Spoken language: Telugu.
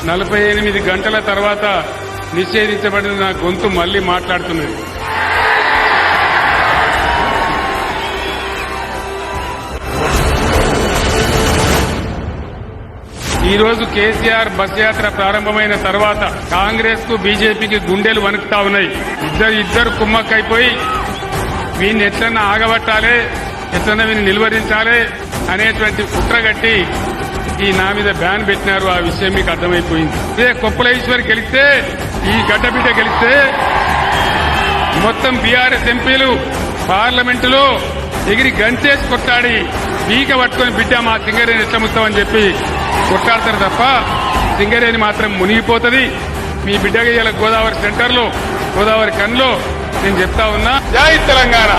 48 గంటల తర్వాత నిషేధించబడిన నా గొంతు మళ్లీ మాట్లాడుతున్నది. ఈ రోజు కేసీఆర్ బస్ యాత్ర ప్రారంభమైన తర్వాత కాంగ్రెస్ కు బీజేపీకి గుండెలు వణుకుతా ఉన్నాయి. ఇద్దరు కుమ్మక్కైపోయి వీడిని ఎట్లన్నా ఆగబట్టాలి, ఎట్లన్నా వీడిని నిలువరించాలి అనేటువంటి కుట్రగట్టి ఈ నా మీద బ్యాన్ పెట్టినారు. ఆ విషయం మీకు అర్థమైపోయింది. ఇదే కొప్పులేశ్వర్ గెలిస్తే, ఈ గడ్డబిడ్డ గెలిస్తే మొత్తం బీఆర్ఎస్ ఎంపీలు పార్లమెంటులో ఎగిరి గంచేసి కొట్టాడి పీక పట్టుకుని బిడ్డ మా సింగరేణి ఎట్లముస్తామని చెప్పి కొట్టాడతారు తప్ప సింగరేణి మాత్రం మునిగిపోతుంది. మీ బిడ్డగా ఇలా గోదావరి సెంటర్లో, గోదావరి కన్లో నేను చెప్తా ఉన్నా. జై తెలంగాణ.